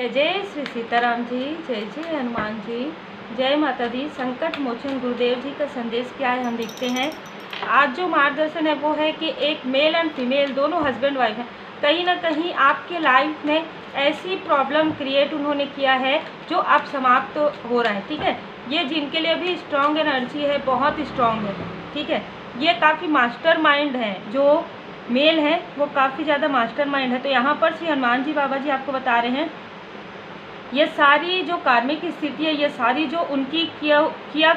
जय जय श्री सीताराम जी, जय जय हनुमान जी, जय माता दी। संकट मोचन गुरुदेव जी का संदेश क्या है हम देखते हैं। आज जो मार्गदर्शन है वो है कि एक मेल एंड फीमेल दोनों हस्बैंड वाइफ हैं, कहीं ना कहीं आपके लाइफ में ऐसी प्रॉब्लम क्रिएट उन्होंने किया है जो अब समाप्त हो रहा है। ठीक है, ये जिनके लिए भी स्ट्रॉन्ग एनर्जी है, बहुत स्ट्रॉन्ग है। ठीक है, ये काफ़ी मास्टर माइंड है, जो मेल है वो काफ़ी ज़्यादा मास्टर माइंड है। तो यहाँ पर श्री हनुमान जी बाबा जी आपको बता रहे हैं ये सारी जो कार्मिक स्थिति है, ये सारी जो उनकी किया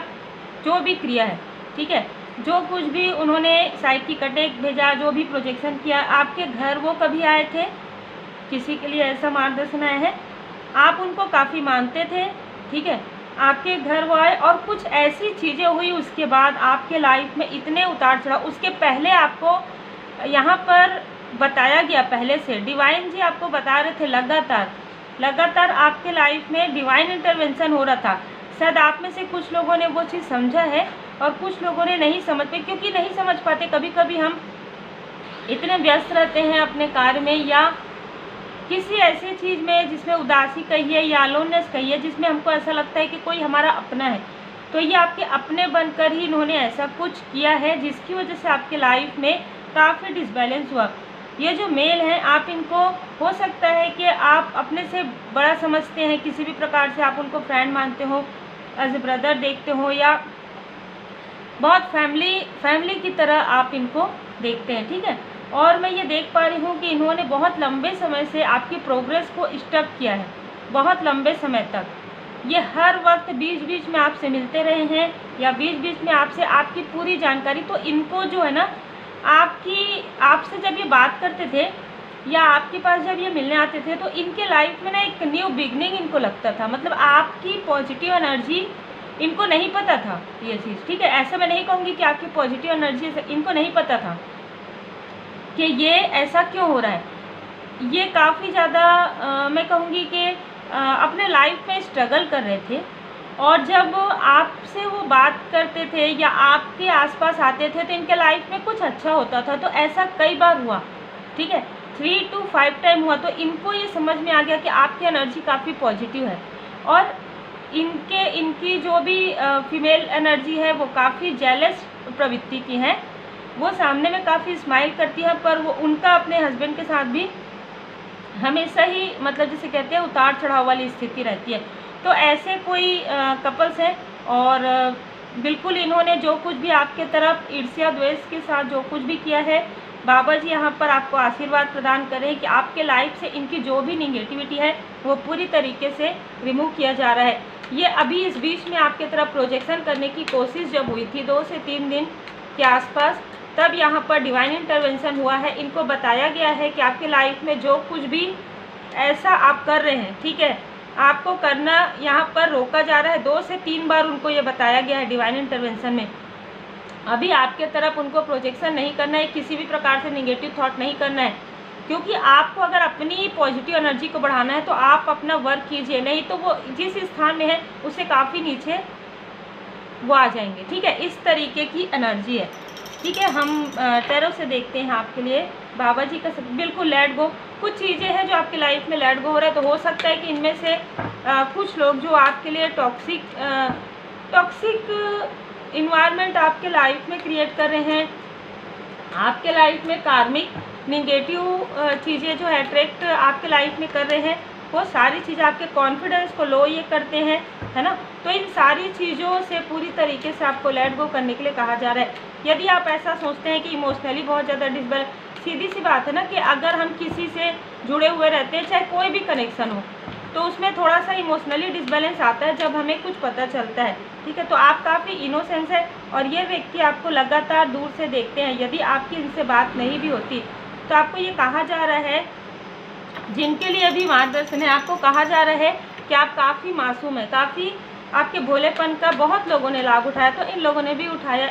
जो भी क्रिया है, ठीक है, जो कुछ भी उन्होंने साइकिक अटैक भेजा, जो भी प्रोजेक्शन किया आपके घर, वो कभी आए थे, किसी के लिए ऐसा मार्गदर्शन आया है, आप उनको काफ़ी मानते थे। ठीक है, आपके घर वो आए और कुछ ऐसी चीज़ें हुई, उसके बाद आपके लाइफ में इतने उतार चढ़ाव, उसके पहले आपको यहाँ पर बताया गया, पहले से डिवाइन जी आपको बता रहे थे, लगातार आपके लाइफ में डिवाइन इंटरवेंशन हो रहा था। शायद आप में से कुछ लोगों ने वो चीज़ समझा है और कुछ लोगों ने नहीं समझ पाए, क्योंकि नहीं समझ पाते। कभी कभी हम इतने व्यस्त रहते हैं अपने कार्य में या किसी ऐसी चीज़ में जिसमें उदासी कहिए या अलोननेस कहिए, जिसमें हमको ऐसा लगता है कि कोई हमारा अपना है, तो ये आपके अपने बनकर ही इन्होंने ऐसा कुछ किया है जिसकी वजह से आपके लाइफ में काफ़ी डिसबैलेंस हुआ। ये जो मेल हैं, आप इनको हो सकता है कि आप अपने से बड़ा समझते हैं, किसी भी प्रकार से आप उनको फ्रेंड मानते हो, एज ए ब्रदर देखते हो, या बहुत फैमिली की तरह आप इनको देखते हैं। ठीक है, और मैं ये देख पा रही हूँ कि इन्होंने बहुत लंबे समय से आपकी प्रोग्रेस को स्टॉप किया है, बहुत लंबे समय तक। ये हर वक्त बीच बीच में आपसे मिलते रहे हैं या बीच बीच में आपसे आपकी पूरी जानकारी, तो इनको जो है ना, आपसे जब ये बात करते थे या आपके पास जब ये मिलने आते थे, तो इनके लाइफ में ना एक न्यू बिगनिंग इनको लगता था। मतलब आपकी पॉजिटिव एनर्जी इनको नहीं पता था ये चीज़। ठीक है, ऐसा मैं नहीं कहूँगी कि आपकी पॉजिटिव एनर्जी, इनको नहीं पता था कि ये ऐसा क्यों हो रहा है। ये काफ़ी ज़्यादा मैं कहूँगी कि अपने लाइफ में स्ट्रगल कर रहे थे, और जब आपसे वो बात करते थे या आपके आसपास आते थे तो इनके लाइफ में कुछ अच्छा होता था। तो ऐसा कई बार हुआ। ठीक है, 3 to 5 टाइम हुआ। तो इनको ये समझ में आ गया कि आपकी एनर्जी काफ़ी पॉजिटिव है, और इनकी जो भी फीमेल एनर्जी है वो काफ़ी जेलस प्रवृत्ति की है। वो सामने में काफ़ी स्माइल करती है, पर वो उनका अपने हस्बैंड के साथ भी हमेशा ही, मतलब जिसे कहते हैं, उतार चढ़ाव वाली स्थिति रहती है। तो ऐसे कोई कपल्स हैं, और बिल्कुल इन्होंने जो कुछ भी आपके तरफ ईर्ष्या द्वेष के साथ जो कुछ भी किया है, बाबा जी यहाँ पर आपको आशीर्वाद प्रदान करें कि आपके लाइफ से इनकी जो भी निगेटिविटी है वो पूरी तरीके से रिमूव किया जा रहा है। ये अभी इस बीच में आपके तरफ प्रोजेक्शन करने की कोशिश जब हुई थी 2 से 3 दिन के आसपास, तब यहाँ पर डिवाइन इंटरवेंशन हुआ है। इनको बताया गया है कि आपके लाइफ में जो कुछ भी ऐसा आप कर रहे हैं, ठीक है, आपको करना यहाँ पर रोका जा रहा है। 2 से 3 बार उनको ये बताया गया है डिवाइन इंटरवेंशन में। अभी आपके तरफ उनको प्रोजेक्शन नहीं करना है, किसी भी प्रकार से नेगेटिव थॉट नहीं करना है, क्योंकि आपको अगर अपनी पॉजिटिव एनर्जी को बढ़ाना है तो आप अपना वर्क कीजिए, नहीं तो वो जिस स्थान में है उससे काफ़ी नीचे वो आ जाएंगे। ठीक है, इस तरीके की एनर्जी है। ठीक है, हम टैरो से देखते हैं आपके लिए बाबा जी का बिल्कुल लेट गो। कुछ चीज़ें हैं जो आपकी लाइफ में लेट गो हो रहा है, तो हो सकता है कि इनमें से कुछ लोग जो आपके लिए टॉक्सिक इन्वायरमेंट आपके लाइफ में क्रिएट कर रहे हैं, आपके लाइफ में कार्मिक निगेटिव चीज़ें जो है अट्रैक्ट आपके लाइफ में कर रहे हैं, वो सारी चीज़ें आपके कॉन्फिडेंस को लो ये करते हैं, है ना। तो इन सारी चीज़ों से पूरी तरीके से आपको लेट गो करने के लिए कहा जा रहा है। यदि आप ऐसा सोचते हैं कि इमोशनली बहुत ज़्यादा डिसबैलेंस, सीधी सी बात है ना कि अगर हम किसी से जुड़े हुए रहते हैं, चाहे कोई भी कनेक्शन हो, तो उसमें थोड़ा सा इमोशनली डिसबैलेंस आता है जब हमें कुछ पता चलता है। ठीक है, तो आप काफ़ी इनोसेंस है, और ये व्यक्ति आपको लगातार दूर से देखते हैं। यदि आपकी इनसे बात नहीं भी होती तो आपको ये कहा जा रहा है, जिनके लिए भी मार्गदर्शन है, आपको कहा जा रहा है कि आप काफ़ी मासूम है, काफ़ी आपके भोलेपन का बहुत लोगों ने लाभ उठाया, तो इन लोगों ने भी उठाया।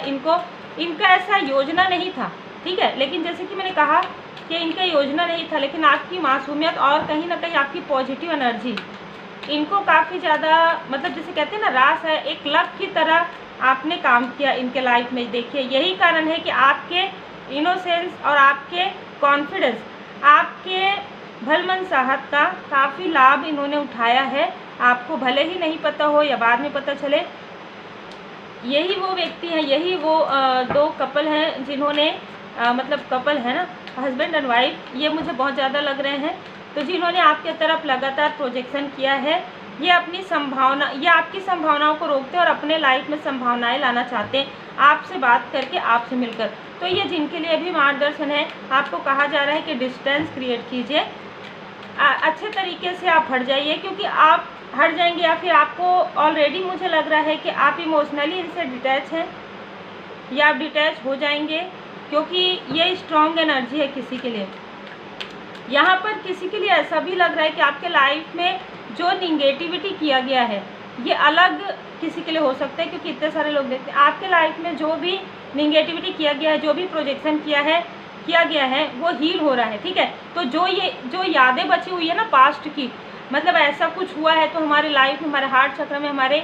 इनका ऐसा योजना नहीं था। ठीक है, लेकिन जैसे कि मैंने कहा कि इनका योजना नहीं था, लेकिन आपकी मासूमियत और कहीं ना कहीं आपकी पॉजिटिव एनर्जी इनको काफ़ी ज़्यादा, मतलब जैसे कहते हैं ना, रास है, एक लक की तरह आपने काम किया इनके लाइफ में। देखिए, यही कारण है कि आपके इनोसेंस और आपके कॉन्फिडेंस, आपके भल मनसाहत का काफ़ी लाभ इन्होंने उठाया है। आपको भले ही नहीं पता हो या बाद में पता चले, यही वो व्यक्ति हैं, यही वो दो कपल हैं जिन्होंने मतलब कपल है ना, हस्बैंड एंड वाइफ, ये मुझे बहुत ज़्यादा लग रहे हैं। तो जिन्होंने आपके तरफ लगातार प्रोजेक्शन किया है, ये अपनी संभावना, ये आपकी संभावनाओं को रोकते हैं और अपने लाइफ में संभावनाएं लाना चाहते हैं आपसे बात करके, आपसे मिलकर। तो ये जिनके लिए भी मार्गदर्शन है, आपको कहा जा रहा है कि डिस्टेंस क्रिएट कीजिए, अच्छे तरीके से आप हट जाइए, क्योंकि आप हट जाएंगे या फिर आपको ऑलरेडी मुझे लग रहा है कि आप इमोशनली इनसे डिटैच हैं या आप डिटैच हो जाएंगे, क्योंकि ये स्ट्रॉन्ग एनर्जी है किसी के लिए। यहाँ पर किसी के लिए ऐसा भी लग रहा है कि आपके लाइफ में जो निगेटिविटी किया गया है, ये अलग किसी के लिए हो सकता है, क्योंकि इतने सारे लोग देखते हैं आपके लाइफ में जो भी निगेटिविटी किया गया है, जो भी प्रोजेक्शन किया गया है वो हील हो रहा है, ठीक है। तो जो यादें बची हुई है ना पास्ट की, मतलब ऐसा कुछ हुआ है तो हमारे लाइफ में, हमारे हार्ट चक्र में, हमारे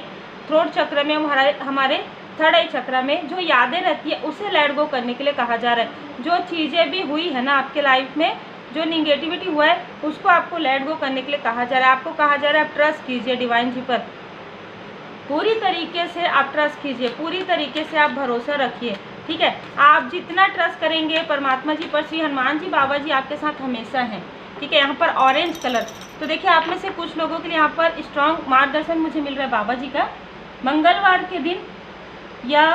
थ्रोट चक्र में, हमारे थर्ड आई चक्र में जो यादें रहती है उसे लेट गो करने के लिए कहा जा रहा है। जो चीज़ें भी हुई है ना आपके लाइफ में, जो निगेटिविटी हुआ है उसको आपको लेट गो करने के लिए कहा जा रहा है। आपको कहा जा रहा है आप ट्रस्ट कीजिए डिवाइन जी पर, पूरी तरीके से आप ट्रस्ट कीजिए, पूरी तरीके से आप भरोसा रखिए, ठीक है। आप जितना ट्रस्ट करेंगे परमात्मा जी पर, श्री हनुमान जी बाबा जी आपके साथ हमेशा हैं, ठीक है। यहाँ पर ऑरेंज कलर, तो देखिए आप में से कुछ लोगों के लिए यहाँ पर स्ट्रॉन्ग मार्गदर्शन मुझे मिल रहा है बाबा जी का, मंगलवार के दिन या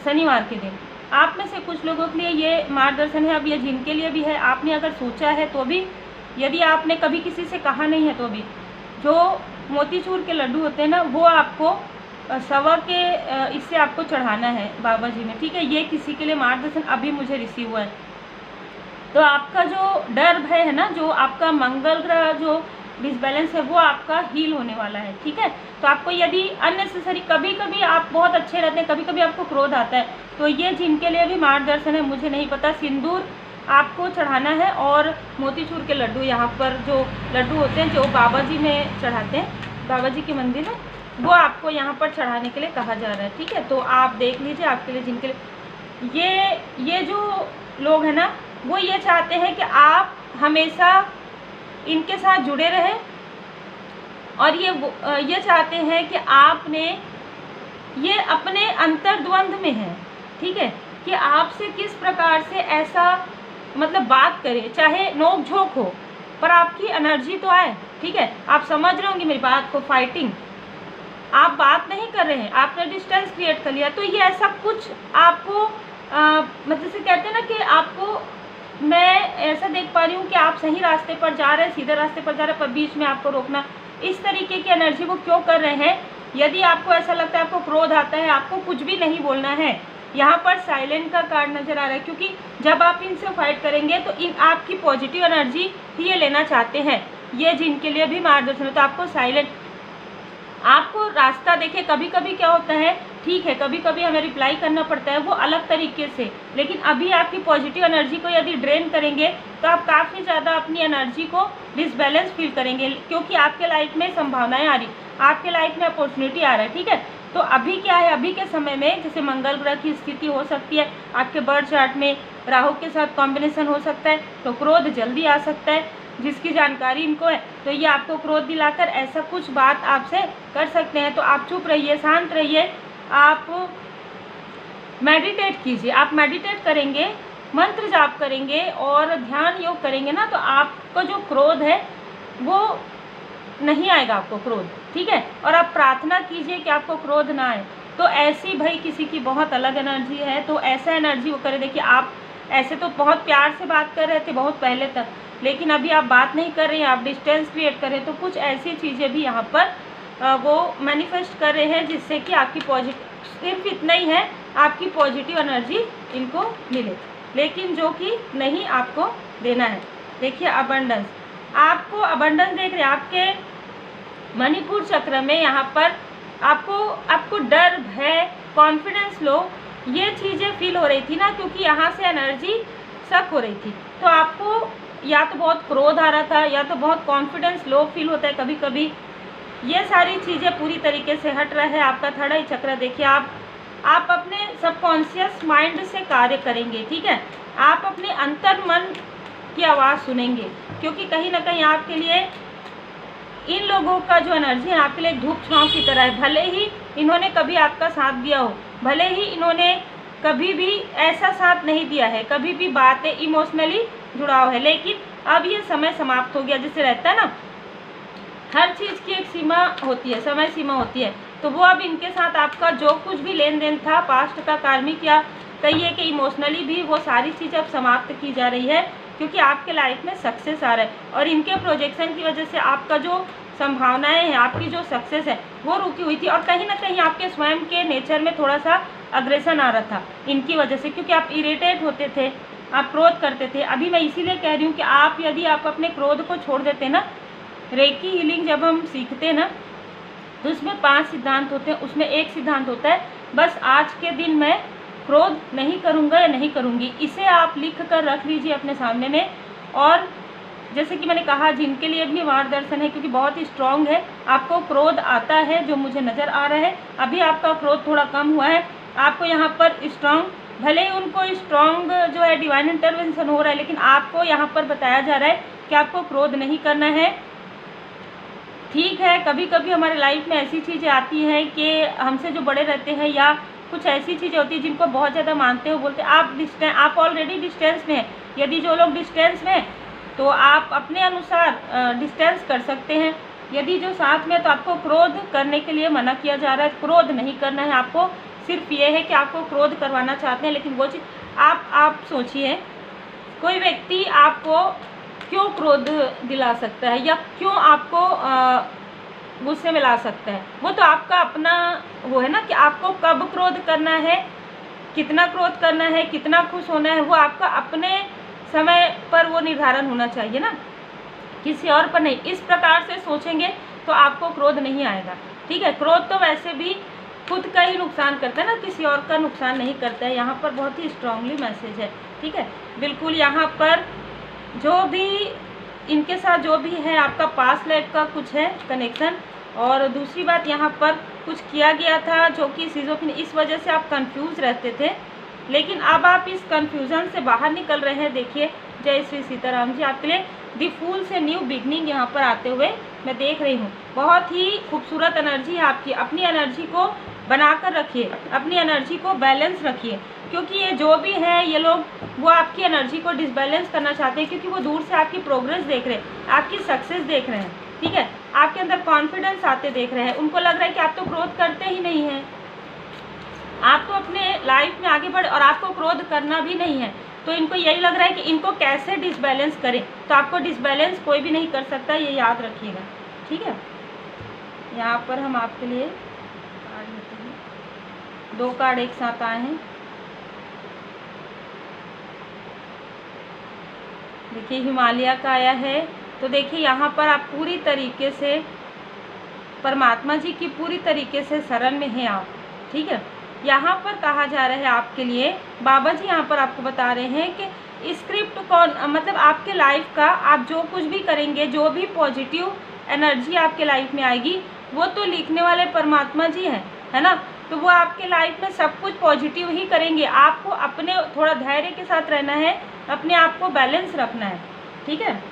शनिवार के दिन। आप में से कुछ लोगों के लिए ये मार्गदर्शन है। अब ये जिनके लिए भी है, आपने अगर सोचा है तो भी, यदि आपने कभी किसी से कहा नहीं है तो भी, जो मोतीचूर के लड्डू होते हैं ना, वो आपको सवा के इससे आपको चढ़ाना है बाबा जी में, ठीक है। ये किसी के लिए मार्गदर्शन अभी मुझे रिसीव हुआ है। तो आपका जो डर भय है ना, जो आपका मंगल ग्रह जो डिसबैलेंस है, वो आपका हील होने वाला है, ठीक है। तो आपको यदि अननेसेसरी, कभी कभी आप बहुत अच्छे रहते हैं, कभी कभी आपको क्रोध आता है, तो ये जिनके लिए भी मार्गदर्शन है मुझे नहीं पता। सिंदूर आपको चढ़ाना है और मोतीचूर के लड्डू, यहाँ पर जो लड्डू होते हैं जो बाबा जी में चढ़ाते हैं, बाबा जी के मंदिर में, वो आपको यहाँ पर चढ़ाने के लिए कहा जा रहा है, ठीक है। तो आप देख लीजिए आपके लिए, जिनके लिए ये जो लोग हैं ना, वो ये चाहते हैं कि आप हमेशा इनके साथ जुड़े रहें, और ये चाहते हैं कि आपने, ये अपने अंतर्द्वंद में है, ठीक है, कि आपसे किस प्रकार से ऐसा मतलब बात करें, चाहे नोक झोंक हो, पर आपकी एनर्जी तो आए, ठीक है। आप समझ रहे होंगे मेरी बात को, फाइटिंग, आप बात नहीं कर रहे हैं, आपने डिस्टेंस क्रिएट कर लिया, तो ये ऐसा कुछ आपको मतलब से कहते हैं ना कि आपको, मैं ऐसा देख पा रही हूँ कि आप सही रास्ते पर जा रहे हैं, सीधे रास्ते पर जा रहे हैं, पर बीच में आपको रोकना, इस तरीके की एनर्जी वो क्यों कर रहे हैं। यदि आपको ऐसा लगता है, आपको क्रोध आता है, आपको कुछ भी नहीं बोलना है, यहाँ पर साइलेंट का कार्ड नज़र आ रहा है, क्योंकि जब आप इनसे फाइट करेंगे तो इन आपकी पॉजिटिव एनर्जी ही ये लेना चाहते हैं। ये जिनके लिए भी मार्गदर्शन हो, तो आपको साइलेंट, आपको रास्ता देखिए, कभी कभी क्या होता है, ठीक है, कभी कभी हमें रिप्लाई करना पड़ता है, वो अलग तरीके से, लेकिन अभी आपकी पॉजिटिव एनर्जी को यदि ड्रेन करेंगे तो आप काफ़ी ज़्यादा अपनी एनर्जी को डिसबैलेंस फील करेंगे, क्योंकि आपके लाइफ में संभावनाएं आ रही, आपके लाइफ में अपॉर्चुनिटी आ रहा है, ठीक है। तो अभी क्या है, अभी के समय में जैसे मंगल ग्रह की स्थिति हो सकती है, आपके बर्थ चार्ट में राहु के साथ कॉम्बिनेशन हो सकता है, तो क्रोध जल्दी आ सकता है, जिसकी जानकारी इनको है, तो ये आपको क्रोध दिलाकर ऐसा कुछ बात आपसे कर सकते हैं। तो आप चुप रहिए, शांत रहिए, आप मेडिटेट कीजिए। आप मेडिटेट करेंगे, मंत्र जाप करेंगे और ध्यान योग करेंगे ना, तो आपका जो क्रोध है वो नहीं आएगा, आपको क्रोध, ठीक है। और आप प्रार्थना कीजिए कि आपको क्रोध ना आए। तो ऐसी भाई किसी की बहुत अलग एनर्जी है, तो ऐसा एनर्जी वो करे। देखिए आप ऐसे तो बहुत प्यार से बात कर रहे थे बहुत पहले तक, लेकिन अभी आप बात नहीं कर रहे हैं, आप डिस्टेंस क्रिएट कर रहे हैं, तो कुछ ऐसी चीज़ें भी यहाँ पर वो मैनिफेस्ट कर रहे हैं, जिससे कि आपकी पॉजिटिव, सिर्फ इतना ही है, आपकी पॉजिटिव एनर्जी इनको मिले, लेकिन जो कि नहीं आपको देना है। देखिए अबंडेंस, आपको अबंडेंस देख रहे हैं, आपके मणिपुर चक्र में यहाँ पर आपको डर, भय, कॉन्फिडेंस लो, ये चीज़ें फील हो रही थी ना, क्योंकि यहाँ से एनर्जी शक हो रही थी। तो आपको या तो बहुत क्रोध आ रहा था, या तो बहुत कॉन्फिडेंस लो फील होता है कभी कभी। ये सारी चीज़ें पूरी तरीके से हट रहा है। आपका थर्ड आई चक्र देखिए, आप अपने सबकॉन्शियस माइंड से कार्य करेंगे, ठीक है। आप अपने अंतर मन की आवाज़ सुनेंगे, क्योंकि कहीं ना कहीं आपके लिए इन लोगों का जो एनर्जी है आपके लिए एक धूप छांव की तरह है। भले ही इन्होंने कभी आपका साथ दिया हो, भले ही इन्होंने कभी भी ऐसा साथ नहीं दिया है, कभी भी बातें इमोशनली जुड़ाव है, लेकिन अब ये समय समाप्त हो गया। जैसे रहता है ना, हर चीज़ की एक सीमा होती है, समय सीमा होती है। तो वो अब इनके साथ आपका जो कुछ भी लेन देन था, पास्ट का, कार्मिक या कहिए कि इमोशनली भी, वो सारी चीज़ अब समाप्त की जा रही है, क्योंकि आपके लाइफ में सक्सेस आ रहा है। और इनके प्रोजेक्शन की वजह से आपका जो संभावनाएं हैं, आपकी जो सक्सेस है वो रुकी हुई थी। और कहीं ना कहीं आपके स्वयं के नेचर में थोड़ा सा अग्रेशन आ रहा था इनकी वजह से, क्योंकि आप इरिटेट होते थे, आप क्रोध करते थे। अभी मैं इसीलिए कह रही हूँ कि आप यदि आप अपने क्रोध को छोड़ देते ना, रेकी हीलिंग जब हम सीखते ना तो उसमें 5 सिद्धांत होते हैं। उसमें एक सिद्धांत होता है, बस आज के दिन मैं क्रोध नहीं करूँगा या नहीं करूँगी। इसे आप लिख कर रख लीजिए अपने सामने में। और जैसे कि मैंने कहा, जिनके लिए भी मार्गदर्शन है, क्योंकि बहुत ही स्ट्रांग है, आपको क्रोध आता है जो मुझे नज़र आ रहा है। अभी आपका क्रोध थोड़ा कम हुआ है, आपको यहाँ पर स्ट्रांग, भले ही उनको स्ट्रांग जो है डिवाइन इंटरवेंशन हो रहा है, लेकिन आपको यहाँ पर बताया जा रहा है कि आपको क्रोध नहीं करना है। ठीक है, कभी कभी हमारे लाइफ में ऐसी चीज़ें आती हैं कि हमसे जो बड़े रहते हैं या कुछ ऐसी चीज़ें होती हैं जिनको बहुत ज़्यादा मानते हो, बोलते हैं आप ऑलरेडी डिस्टेंस में हैं। यदि जो लोग डिस्टेंस में तो आप अपने अनुसार डिस्टेंस कर सकते हैं। यदि जो साथ में, तो आपको क्रोध करने के लिए मना किया जा रहा है। क्रोध नहीं करना है आपको, सिर्फ ये है कि आपको क्रोध करवाना चाहते हैं, लेकिन वो चीज़ आप सोचिए, कोई व्यक्ति आपको क्यों क्रोध दिला सकता है या क्यों आपको गुस्से में ला सकता है? वो तो आपका अपना वो है ना, कि आपको कब क्रोध करना है, कितना क्रोध करना है, कितना खुश होना है, वो आपका अपने समय पर वो निर्धारण होना चाहिए ना, किसी और पर नहीं। इस प्रकार से सोचेंगे तो आपको क्रोध नहीं आएगा। ठीक है, क्रोध तो वैसे भी खुद का ही नुकसान करता है ना, किसी और का नुकसान नहीं करता है। यहाँ पर बहुत ही स्ट्रांगली मैसेज है। ठीक है, बिल्कुल यहाँ पर जो भी इनके साथ जो भी है, आपका पास्ट लाइफ का कुछ है कनेक्शन। और दूसरी बात, यहाँ पर कुछ किया गया था जो कि सिजोफ्रेनिया, इस वजह से आप कंफ्यूज रहते थे, लेकिन अब आप इस कंफ्यूजन से बाहर निकल रहे हैं। देखिए, जय श्री सीताराम जी, आपके लिए दी फूल से न्यू बिगनिंग यहाँ पर आते हुए मैं देख रही हूँ। बहुत ही खूबसूरत एनर्जी है आपकी। अपनी एनर्जी को बनाकर रखिए, अपनी एनर्जी को बैलेंस रखिए, क्योंकि ये जो भी है, ये लोग वो आपकी एनर्जी को डिसबैलेंस करना चाहते हैं, क्योंकि वो दूर से आपकी प्रोग्रेस देख रहे हैं, आपकी सक्सेस देख रहे हैं। ठीक है, आपके अंदर कॉन्फिडेंस आते देख रहे हैं। उनको लग रहा है कि आप तो क्रोध करते ही नहीं हैं, आप तो अपने लाइफ में आगे बढ़े और आपको क्रोध करना भी नहीं है। तो इनको यही लग रहा है कि इनको कैसे डिसबैलेंस करें। तो आपको डिसबैलेंस कोई भी नहीं कर सकता, ये याद रखिएगा। ठीक है, यहाँ पर हम आपके लिए कार्ड लेते हैं। 2 कार्ड एक साथ आए हैं। देखिए, हिमालय का आया है। तो देखिए, यहाँ पर आप पूरी तरीके से परमात्मा जी की पूरी तरीके से शरण में हैं आप। ठीक है, यहाँ पर कहा जा रहा है आपके लिए, बाबा जी यहाँ पर आपको बता रहे हैं कि स्क्रिप्ट कौन, मतलब आपके लाइफ का आप जो कुछ भी करेंगे, जो भी पॉजिटिव एनर्जी आपके लाइफ में आएगी, वो तो लिखने वाले परमात्मा जी हैं, है ना। तो वो आपके लाइफ में सब कुछ पॉजिटिव ही करेंगे। आपको अपने थोड़ा धैर्य के साथ रहना है, अपने आप को बैलेंस रखना है। ठीक है,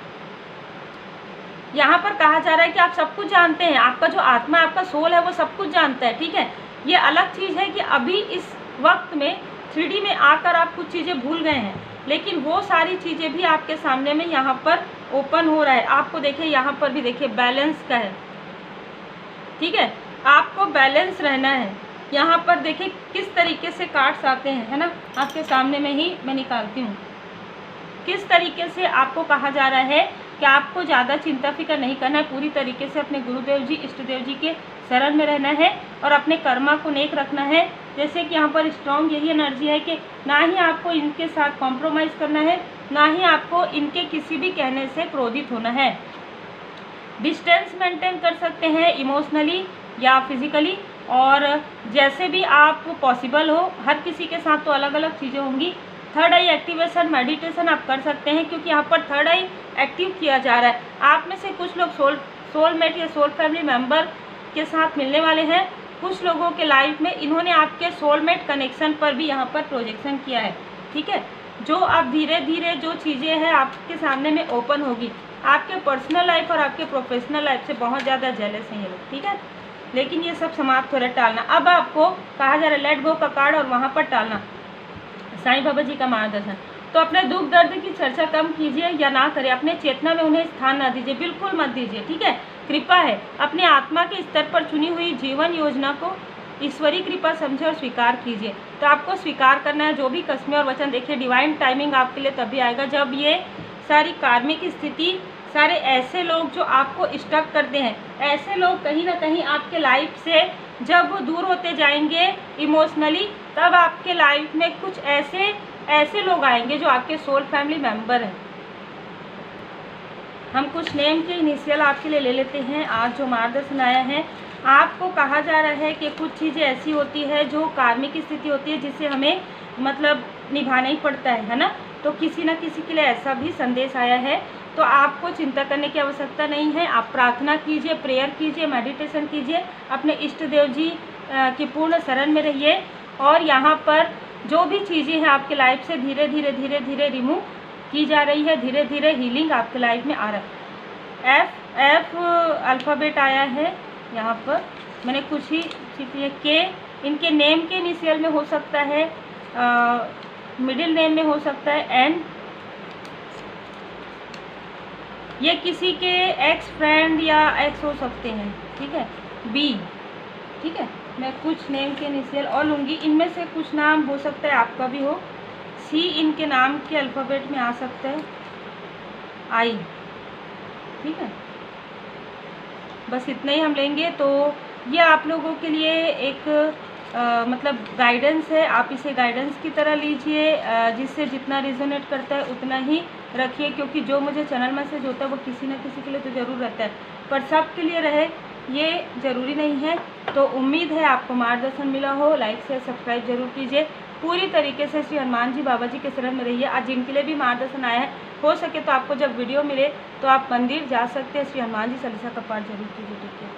यहाँ पर कहा जा रहा है कि आप सब कुछ जानते हैं, आपका जो आत्मा, आपका सोल है, वो सब कुछ जानता है। ठीक है, ये अलग चीज़ है कि अभी इस वक्त में 3D में आकर आप कुछ चीज़ें भूल गए हैं, लेकिन वो सारी चीज़ें भी आपके सामने में यहाँ पर ओपन हो रहा है। आपको देखिए, यहाँ पर भी देखिए बैलेंस का है। ठीक है, आपको बैलेंस रहना है। यहाँ पर देखिए किस तरीके से कार्ड्स आते हैं, है ना, आपके सामने में ही मैं निकालती हूँ। किस तरीके से आपको कहा जा रहा है कि आपको ज़्यादा चिंता फिक्र नहीं करना है, पूरी तरीके से अपने गुरुदेव जी, इष्ट देव जी के शरण में रहना है और अपने कर्मा को नेक रखना है। जैसे कि यहाँ पर स्ट्रॉन्ग यही एनर्जी है कि ना ही आपको इनके साथ कॉम्प्रोमाइज़ करना है, ना ही आपको इनके किसी भी कहने से क्रोधित होना है। डिस्टेंस मेंटेन कर सकते हैं इमोशनली या फिजिकली, और जैसे भी आप पॉसिबल हो, हर किसी के साथ तो अलग अलग चीज़ें होंगी। थर्ड आई एक्टिवेशन, मेडिटेशन आप कर सकते हैं, क्योंकि यहाँ पर थर्ड आई एक्टिव किया जा रहा है। आप में से कुछ लोग सोलमेट या सोल फैमिली मेम्बर के साथ मिलने वाले हैं। कुछ लोगों के लाइफ में इन्होंने आपके सोलमेट कनेक्शन पर भी यहाँ पर प्रोजेक्शन किया है। ठीक है, जो अब धीरे धीरे जो चीज़ें हैं आपके सामने में ओपन होगी। आपके पर्सनल लाइफ और आपके प्रोफेशनल लाइफ से बहुत ज़्यादा जेलस हैं ये लोग, ठीक है। लेकिन ये सब समाप्त हो रहा है, टालना। अब आपको कहा जा रहा है लेट गो का कार्ड और वहाँ पर टालना, साईं बाबा जी का मार्गदर्शन। तो अपने दुख दर्द की चर्चा कम कीजिए या ना करें, अपने चेतना में उन्हें स्थान ना दीजिए, बिल्कुल मत दीजिए, ठीक है। कृपा है, अपने आत्मा के स्तर पर चुनी हुई जीवन योजना को ईश्वरीय कृपा समझे और स्वीकार कीजिए। तो आपको स्वीकार करना है जो भी कस्में और वचन। देखिए डिवाइन टाइमिंग आपके लिए तभी आएगा जब ये सारी कार्मिक स्थिति, सारे ऐसे लोग जो आपको स्टक करते हैं, ऐसे लोग कहीं ना कहीं आपके लाइफ से जब वो दूर होते जाएंगे इमोशनली, तब आपके लाइफ में कुछ ऐसे लोग आएंगे जो आपके सोल फैमिली मेंबर हैं। हम कुछ नेम के इनिशियल आपके लिए ले लेते हैं। आज जो मार्गदर्शन आया है, आपको कहा जा रहा है कि कुछ चीज़ें ऐसी होती है जो कार्मिक स्थिति होती है जिसे हमें मतलब निभाना ही पड़ता है ना। तो किसी न किसी के लिए ऐसा भी संदेश आया है, तो आपको चिंता करने की आवश्यकता नहीं है। आप प्रार्थना कीजिए, प्रेयर कीजिए, मेडिटेशन कीजिए, अपने इष्ट देव जी की पूर्ण शरण में रहिए। और यहाँ पर जो भी चीज़ें हैं आपके लाइफ से धीरे धीरे रिमूव की जा रही है, धीरे धीरे हीलिंग आपके लाइफ में आ रहा है। एफ अल्फ़ाबेट आया है यहाँ पर, मैंने कुछ ही चीज़ें के, इनके नेम के इनिशियल में हो सकता है, मिडिल नेम में हो सकता है एन, ये किसी के एक्स फ्रेंड या एक्स हो सकते हैं, ठीक है। बी, ठीक है। मैं कुछ नेम के इनिशियल और लूँगी, इनमें से कुछ नाम हो सकता है आपका भी हो। सी इनके नाम के अल्फ़ाबेट में आ सकता है, आई, ठीक है। बस इतना ही हम लेंगे। तो ये आप लोगों के लिए एक मतलब गाइडेंस है, आप इसे गाइडेंस की तरह लीजिए, जिससे जितना रिजोनेट करता है उतना ही रखिए, क्योंकि जो मुझे चैनल मैसेज होता है वो किसी न किसी के लिए तो ज़रूर रहता है, पर सब के लिए रहे ये ज़रूरी नहीं है। तो उम्मीद है आपको मार्गदर्शन मिला हो। लाइक शेयर सब्सक्राइब जरूर कीजिए। पूरी तरीके से श्री हनुमान जी बाबा जी के शरण में रहिए। आज जिनके लिए भी मार्गदर्शन आया है, हो सके तो आपको जब वीडियो मिले तो आप मंदिर जा सकते हैं, श्री हनुमान जी चालीसा का पाठ जरूर कीजिए, ठीक है।